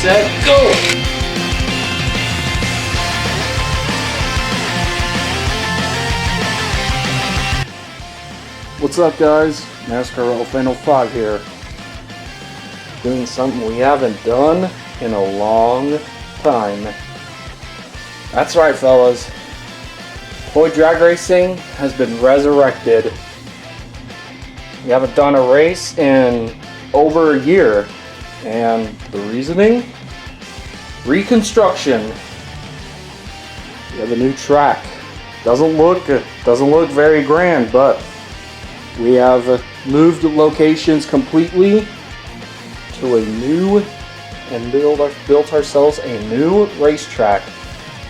set, go! What's up, guys? NR05 here. Doing something we haven't done in a long time. That's right, fellas. Toy drag racing has been resurrected. We haven't done a race in over a year. And the reasoning? Reconstruction. We have a new track. Doesn't look very grand, but we have moved locations completely to a new and built ourselves a new racetrack,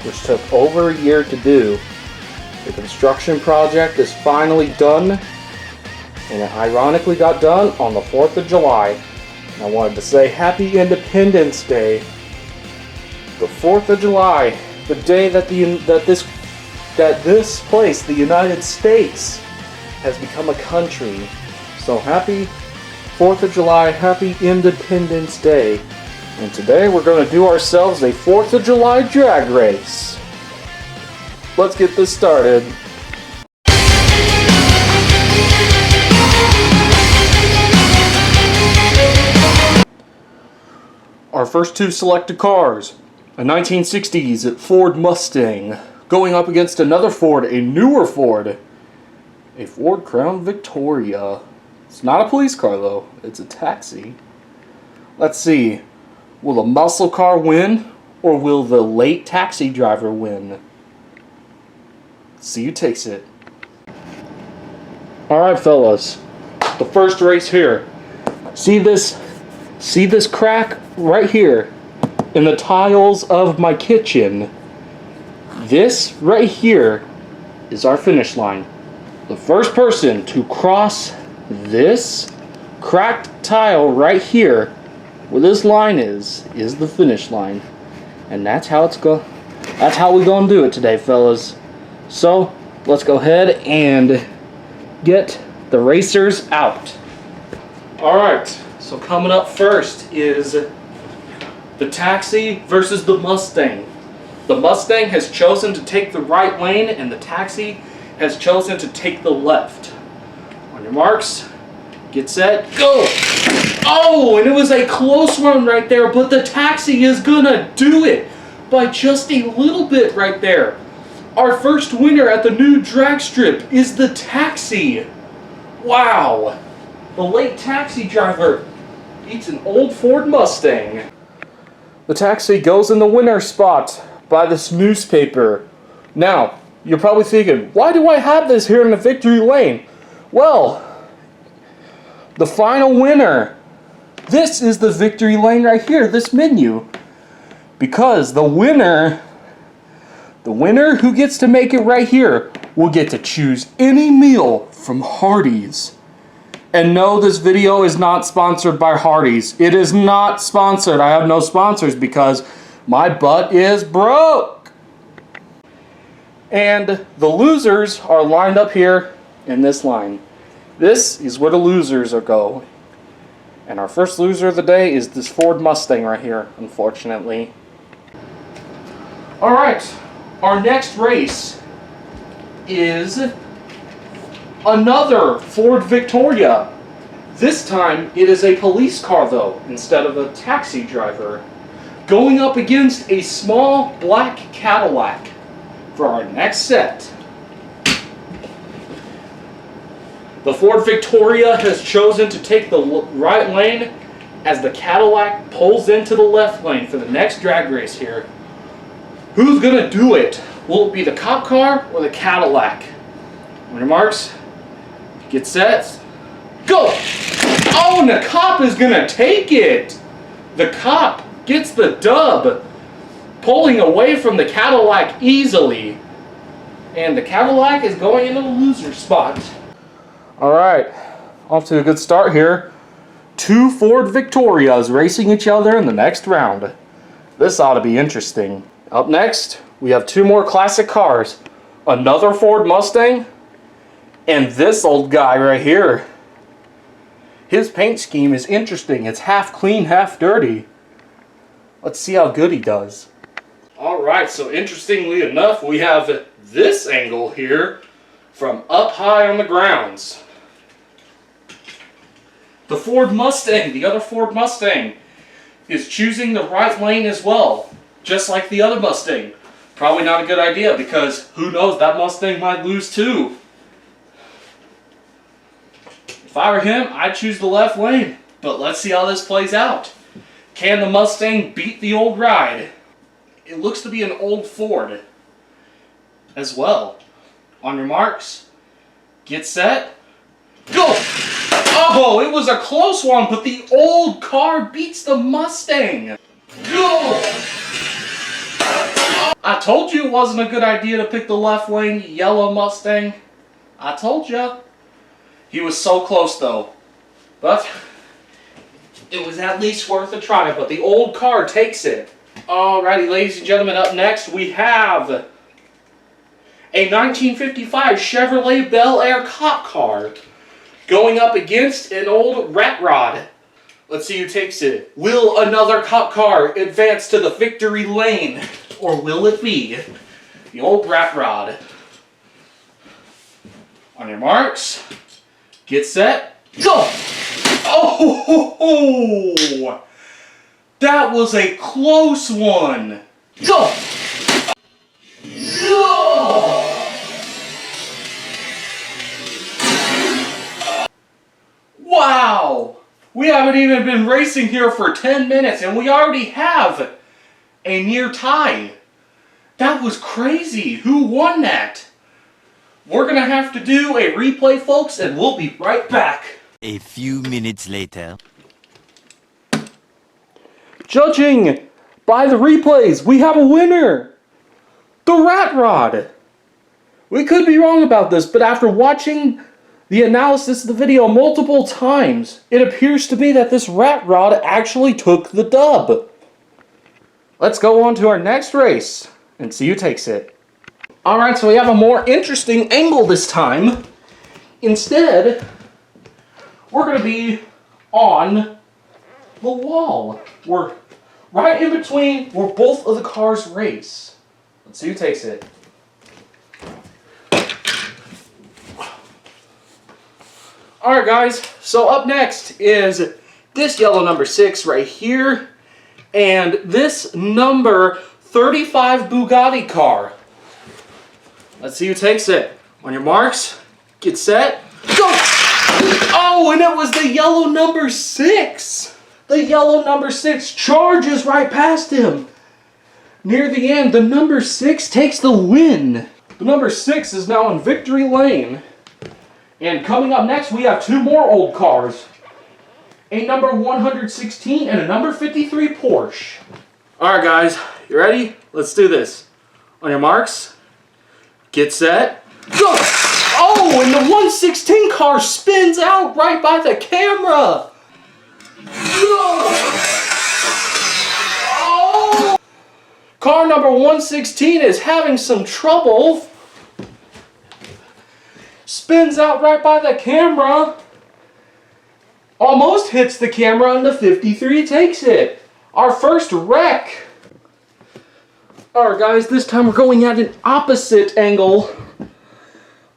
which took over a year to do. The construction project is finally done, and it ironically got done on the 4th of July. And I wanted to say Happy Independence Day. The 4th of July, the day that this place, the United States, has become a country. So happy 4th of July, happy Independence Day. And today we're going to do ourselves a 4th of July drag race. Let's get this started. Our first two selected cars, a 1960s Ford Mustang, going up against another Ford, a newer Ford, a Ford Crown Victoria. It's not a police car though, it's a taxi. Let's see, will the muscle car win, or will the late taxi driver win? Let's see who takes it. Alright, fellas, the first race here. See this crack right here in the tiles of my kitchen? This right here is our finish line. The first person to cross this cracked tile right here, where this line is the finish line. And that's how we're gonna do it today, fellas. So let's go ahead and get the racers out. Alright, so coming up first is the taxi versus the Mustang. The Mustang has chosen to take the right lane, and the taxi has chosen to take the left. On your marks, get set, go! Oh, and it was a close one right there, but the taxi is gonna do it by just a little bit right there. Our first winner at the new drag strip is the taxi. Wow! The late taxi driver beats an old Ford Mustang. The taxi goes in the winner spot by this newspaper. Now, you're probably thinking, why do I have this here in the victory lane? Well, the final winner. This is the victory lane right here, this menu. Because the winner who gets to make it right here will get to choose any meal from Hardee's. And no, this video is not sponsored by Hardee's. It is not sponsored. I have no sponsors because my butt is broke. And the losers are lined up here in this line. This is where the losers are going. And our first loser of the day is this Ford Mustang right here, unfortunately. Alright, our next race is another Ford Victoria. This time it is a police car though, instead of a taxi driver, going up against a small black Cadillac for our next set. The Ford Victoria has chosen to take the right lane as the Cadillac pulls into the left lane for the next drag race here. Who's gonna do it? Will it be the cop car or the Cadillac? On your marks, get set, go! Oh, and the cop is gonna take it! The cop gets the dub, pulling away from the Cadillac easily. And the Cadillac is going into the loser spot. Alright, off to a good start here. Two Ford Victorias racing each other in the next round. This ought to be interesting. Up next, we have two more classic cars. Another Ford Mustang, and this old guy right here. His paint scheme is interesting. It's half clean, half dirty. Let's see how good he does. Alright, so interestingly enough, we have this angle here from up high on the grounds. The Ford Mustang, the other Ford Mustang, is choosing the right lane as well, just like the other Mustang. Probably not a good idea because who knows, that Mustang might lose too. If I were him, I'd choose the left lane, but let's see how this plays out. Can the Mustang beat the old ride? It looks to be an old Ford as well. On your marks, get set, go! Oh, it was a close one, but the old car beats the Mustang. Go! I told you it wasn't a good idea to pick the left lane, yellow Mustang. I told you. He was so close though. But it was at least worth a try, but the old car takes it. Alrighty, ladies and gentlemen, up next we have a 1955 Chevrolet Bel Air cop car going up against an old rat rod. Let's see who takes it. Will another cop car advance to the victory lane? Or will it be the old rat rod? On your marks, get set, go! Oh! That was a close one. Go! Go! Wow! We haven't even been racing here for 10 minutes and we already have a near tie. That was crazy. Who won that? We're going to have to do a replay, folks, and we'll be right back. A few minutes later. Judging by the replays, we have a winner. The rat rod. We could be wrong about this, but after watching the analysis of the video multiple times, it appears to me that this rat rod actually took the dub. Let's go on to our next race and see who takes it. Alright, so we have a more interesting angle this time. Instead, we're going to be on the wall. We're right in between where both of the cars race. Let's see who takes it. Alright guys, so up next is this yellow number 6 right here, and this number 35 Bugatti car. Let's see who takes it. On your marks, get set, go! Oh, and it was the yellow number 6. The yellow number 6 charges right past him. Near the end, the number 6 takes the win. The number 6 is now in victory lane. And coming up next, we have two more old cars. A number 116 and a number 53 Porsche. Alright guys, you ready? Let's do this. On your marks, get set, go! Oh, and the 116 car spins out right by the camera. Oh! Car number 116 is having some trouble. Spins out right by the camera. Almost hits the camera and the 53 takes it. Our first wreck. Alright guys, this time we're going at an opposite angle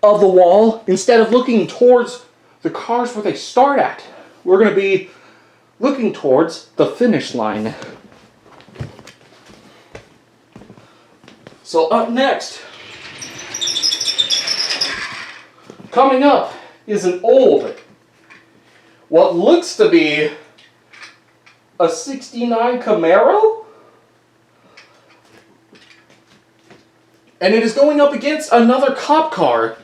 of the wall. Instead of looking towards the cars where they start at, we're going to be looking towards the finish line. So up next, coming up is an old, what looks to be a 69 Camaro? And it is going up against another cop car.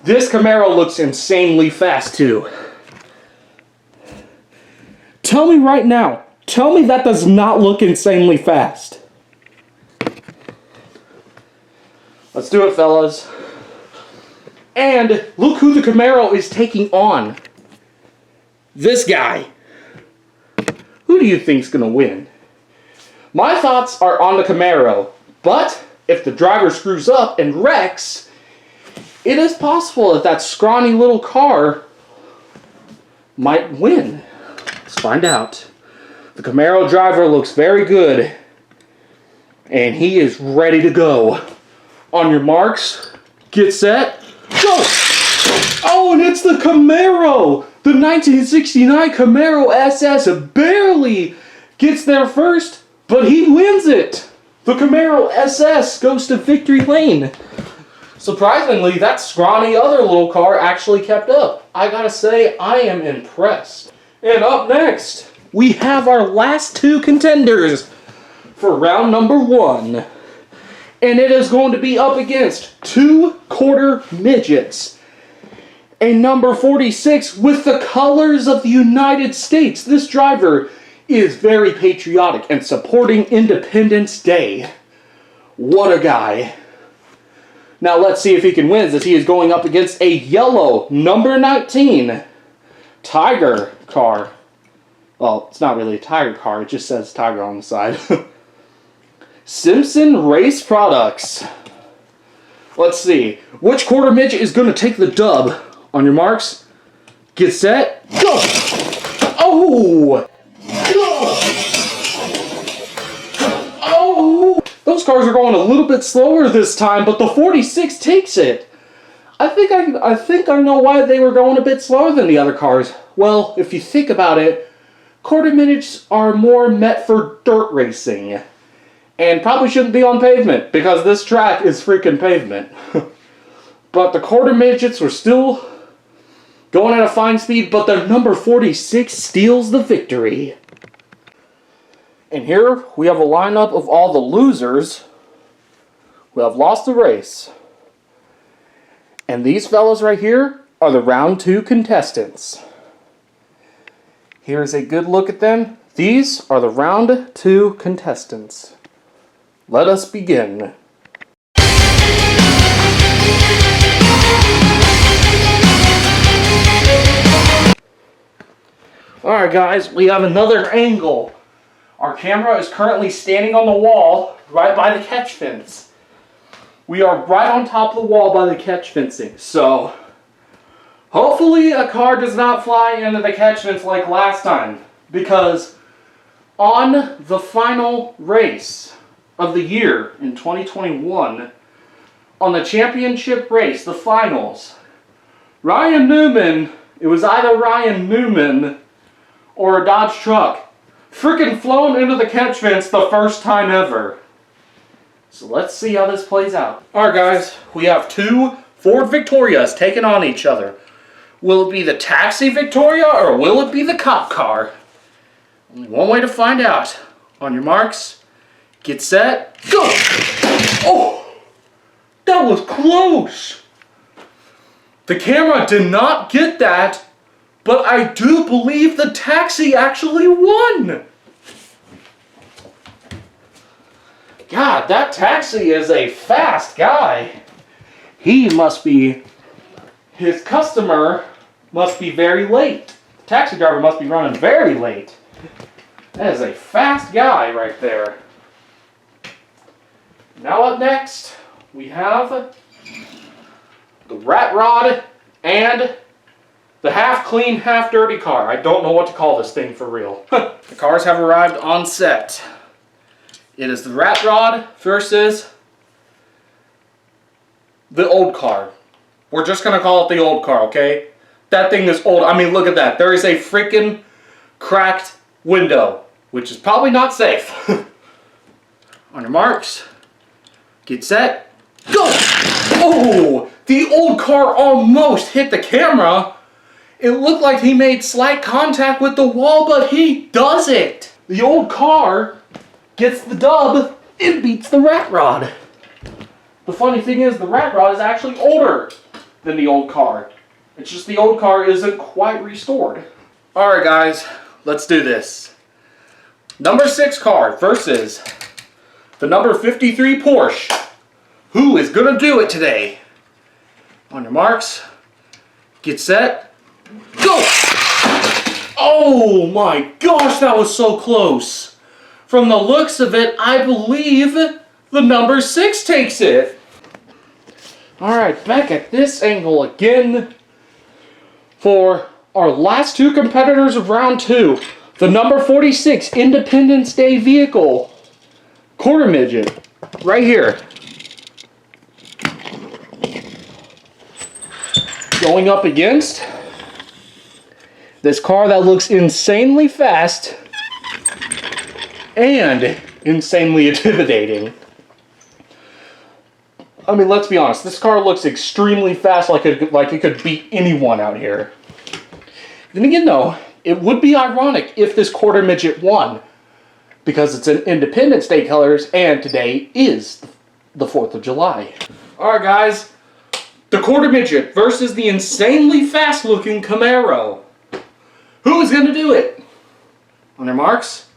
This Camaro looks insanely fast too. Tell me right now, tell me that does not look insanely fast. Let's do it, fellas. And look who the Camaro is taking on. This guy. Who do you think's gonna win? My thoughts are on the Camaro, but if the driver screws up and wrecks, it is possible that that scrawny little car might win. Let's find out. The Camaro driver looks very good. And he is ready to go. On your marks, get set, go! Oh, and it's the Camaro! The 1969 Camaro SS barely gets there first, but he wins it! The Camaro SS goes to victory lane. Surprisingly, that scrawny other little car actually kept up. I gotta say, I am impressed. And up next, we have our last two contenders for round number 1. And it is going to be up against two quarter midgets. A number 46 with the colors of the United States. This driver is very patriotic and supporting Independence Day. What a guy. Now let's see if he can win, as he is going up against a yellow number 19 Tiger car. Well, it's not really a Tiger car, it just says Tiger on the side. Simpson Race Products. Let's see. Which quarter midget is going to take the dub? On your marks, get set, go! Oh! Oh! Those cars are going a little bit slower this time, but the 46 takes it. I think I know why they were going a bit slower than the other cars. Well, if you think about it, quarter midgets are more met for dirt racing. And probably shouldn't be on pavement, because this track is freaking pavement. But the quarter midgets were still going at a fine speed, but the number 46 steals the victory. And here we have a lineup of all the losers who have lost the race. And these fellas right here are the round 2 contestants. Here's a good look at them. These are the round 2 contestants. Let us begin. Alright guys, we have another angle. Our camera is currently standing on the wall right by the catch fence. We are right on top of the wall by the catch fencing, so hopefully a car does not fly into the catch fence like last time, because on the final race of the year in 2021, on the championship race, the finals, Ryan Newman, it was either Ryan Newman or a Dodge truck, freaking flown into the catch fence the first time ever. So let's see how this plays out. Alright guys, we have two Ford Victorias taking on each other. Will it be the taxi Victoria or will it be the cop car? Only one way to find out. On your marks, get set, go! Oh! That was close! The camera did not get that, but I do believe the taxi actually won! God, that taxi is a fast guy. He must be, his customer must be very late. The taxi driver must be running very late. That is a fast guy right there. Now up next, we have the Rat Rod and the half clean, half dirty car. I don't know what to call this thing for real. The cars have arrived on set. It is the Rat Rod versus the old car. We're just going to call it the old car, okay? That thing is old. I mean, look at that. There is a freaking cracked window, which is probably not safe. On your marks, get set, go! Oh, the old car almost hit the camera. It looked like he made slight contact with the wall, but he does it. The old car gets the dub and beats the Rat Rod. The funny thing is, the Rat Rod is actually older than the old car. It's just the old car isn't quite restored. Alright guys, let's do this. Number 6 car versus the number 53 Porsche. Who is gonna do it today? On your marks, get set, go! Oh my gosh, that was so close. From the looks of it, I believe the number 6 takes it. Alright, back at this angle again for our last two competitors of round 2. The number 46 Independence Day vehicle. Quarter midget. Right here. Going up against this car that looks insanely fast and insanely intimidating. I mean, let's be honest. This car looks extremely fast, like it could beat anyone out here. Then again, though, it would be ironic if this quarter midget won, because it's in Independence Day colors, and today is the 4th of July. Alright guys, the quarter midget versus the insanely fast looking Camaro. Who is going to do it? On your marks,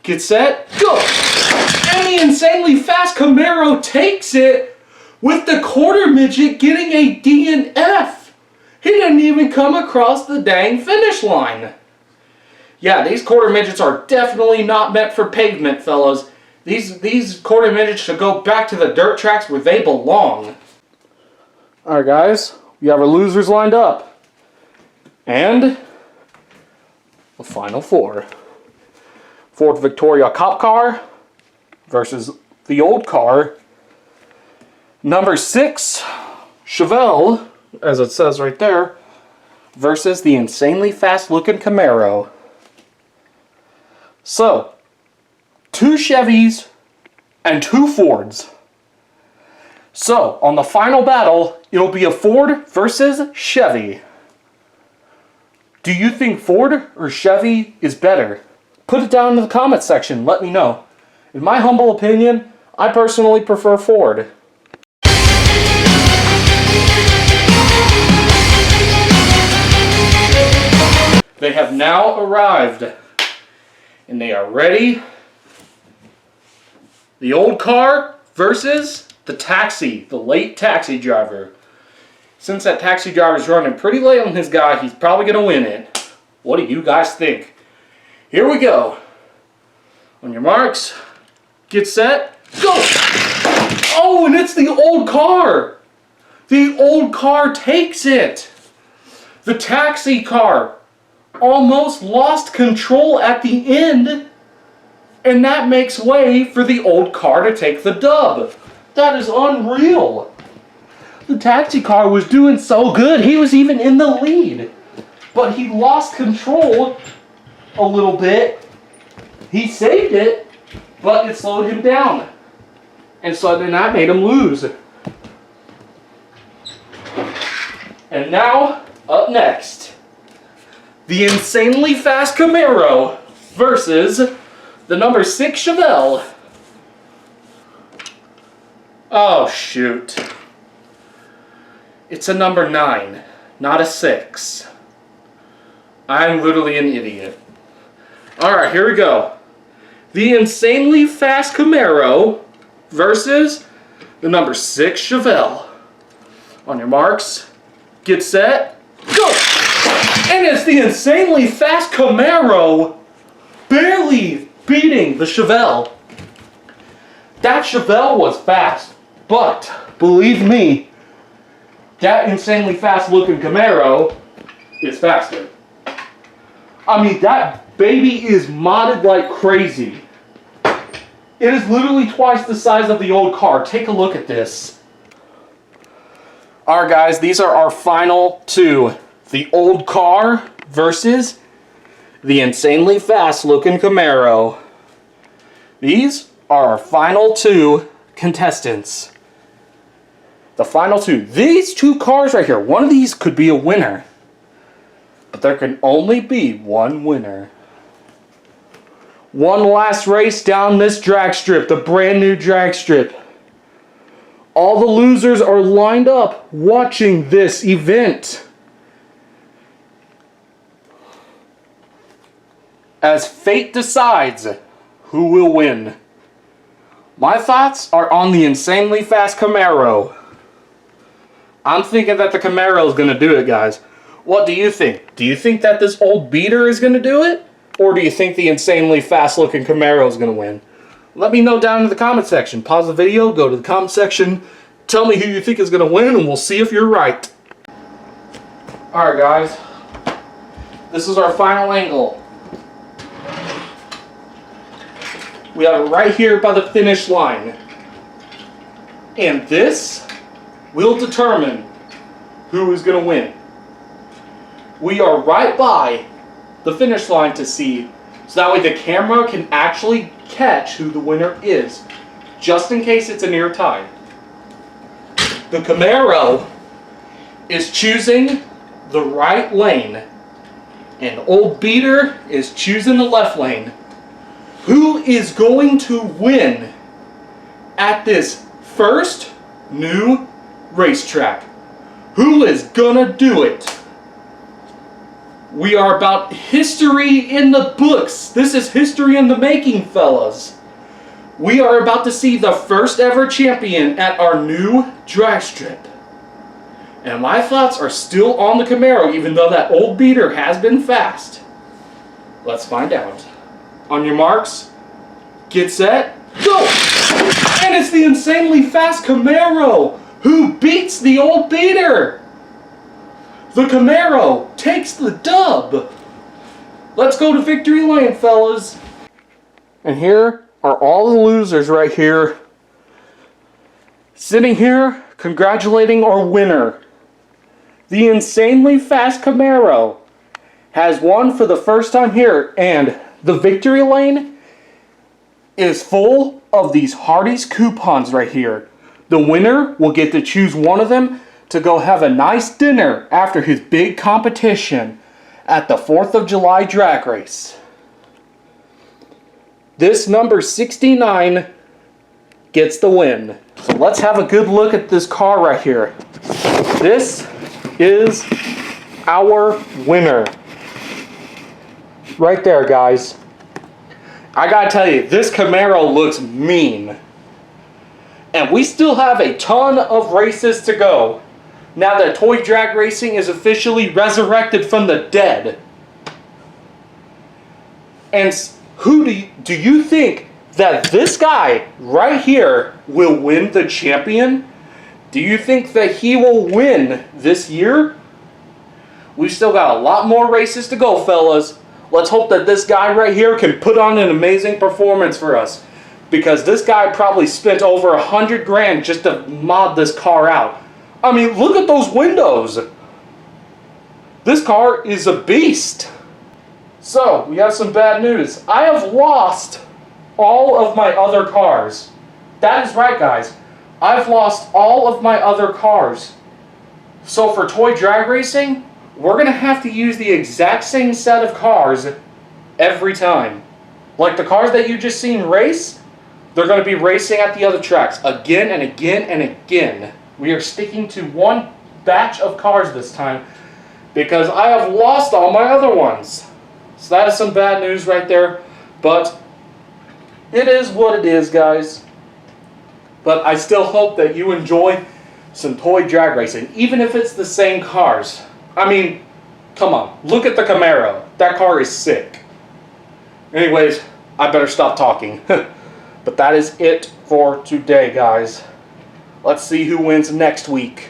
get set, go! And the insanely fast Camaro takes it, with the quarter midget getting a DNF. He didn't even come across the dang finish line. Yeah, these quarter midgets are definitely not meant for pavement, fellas. These quarter midgets should go back to the dirt tracks where they belong. Alright guys, we have our losers lined up. And the final four. Ford Victoria cop car versus the old car. Number 6 Chevelle, as it says right there, versus the insanely fast looking Camaro. So, 2 Chevys and 2 Fords. So, on the final battle, it'll be a Ford versus Chevy. Do you think Ford or Chevy is better? Put it down in the comment section, let me know. In my humble opinion, I personally prefer Ford. They have now arrived, and they are ready. The old car versus the taxi, the late taxi driver. Since that taxi driver's running pretty late on his guy, he's probably going to win it. What do you guys think? Here we go. On your marks, get set, go! Oh, and it's the old car. The old car takes it. The taxi car almost lost control at the end, and that makes way for the old car to take the dub. That is unreal. The taxi car was doing so good, he was even in the lead, but he lost control a little bit. He saved it, but it slowed him down, and so then that made him lose. And now, up next, the insanely fast Camaro versus the number 6 Chevelle. Oh, shoot. It's a number 9, not a 6. I'm literally an idiot. Alright, here we go. The insanely fast Camaro versus the number 6 Chevelle. On your marks, get set, go! And it's the insanely fast Camaro barely beating the Chevelle. That Chevelle was fast, but believe me, that insanely fast looking Camaro is faster. I mean, that baby is modded like crazy. It is literally twice the size of the old car. Take a look at this. Alright guys, these are our final 2. The old car versus the insanely fast looking Camaro. These are our final 2 contestants. The final 2. These 2 cars right here, one of these could be a winner. But there can only be one winner. One last race down this drag strip, the brand new drag strip. All the losers are lined up watching this event. As fate decides who will win. My thoughts are on the insanely fast Camaro. I'm thinking that the Camaro is going to do it, guys. What do you think? Do you think that this old beater is going to do it? Or do you think the insanely fast looking Camaro is going to win? Let me know down in the comment section. Pause the video, go to the comment section, tell me who you think is going to win, and we'll see if you're right. Alright guys, this is our final angle. We have it right here by the finish line. And this will determine who is going to win. We are right by the finish line to see, so that way the camera can actually catch who the winner is, just in case it's a near tie. The Camaro is choosing the right lane, and Old Beater is choosing the left lane. Who is going to win at this first new racetrack? Who is gonna do it? We are about history in the books. This is history in the making, fellas. We are about to see the first ever champion at our new drag strip. And my thoughts are still on the Camaro, even though that Old Beater has been fast. Let's find out. On your marks, get set, go! And it's the insanely fast Camaro who beats the Old Beater. The Camaro takes the dub. Let's go to victory lane, fellas. And here are all the losers right here, sitting here congratulating our winner. The insanely fast Camaro has won for the first time here, and the victory lane is full of these Hardee's coupons right here. The winner will get to choose one of them to go have a nice dinner after his big competition at the 4th of July drag race. This number 69 gets the win. So let's have a good look at this car right here. This is our winner. Right there, guys. I gotta tell you, this Camaro looks mean. And we still have a ton of races to go now that toy drag racing is officially resurrected from the dead. And who do you think that this guy right here will win the champion? Do you think that he will win this year? We've still got a lot more races to go, fellas. Let's hope that this guy right here can put on an amazing performance for us, because this guy probably spent over $100 grand just to mod this car out. I mean, look at those windows. This car is a beast. So, we have some bad news. I have lost all of my other cars. That is right, guys. I've lost all of my other cars. So for toy drag racing, we're going to have to use the exact same set of cars every time. Like the cars that you just seen race, they're going to be racing at the other tracks again and again and again. We are sticking to one batch of cars this time because I have lost all my other ones. So that is some bad news right there, but it is what it is, guys. But I still hope that you enjoy some toy drag racing, even if it's the same cars. I mean, come on, look at the Camaro. That car is sick. Anyways, I better stop talking. But that is it for today, guys. Let's see who wins next week.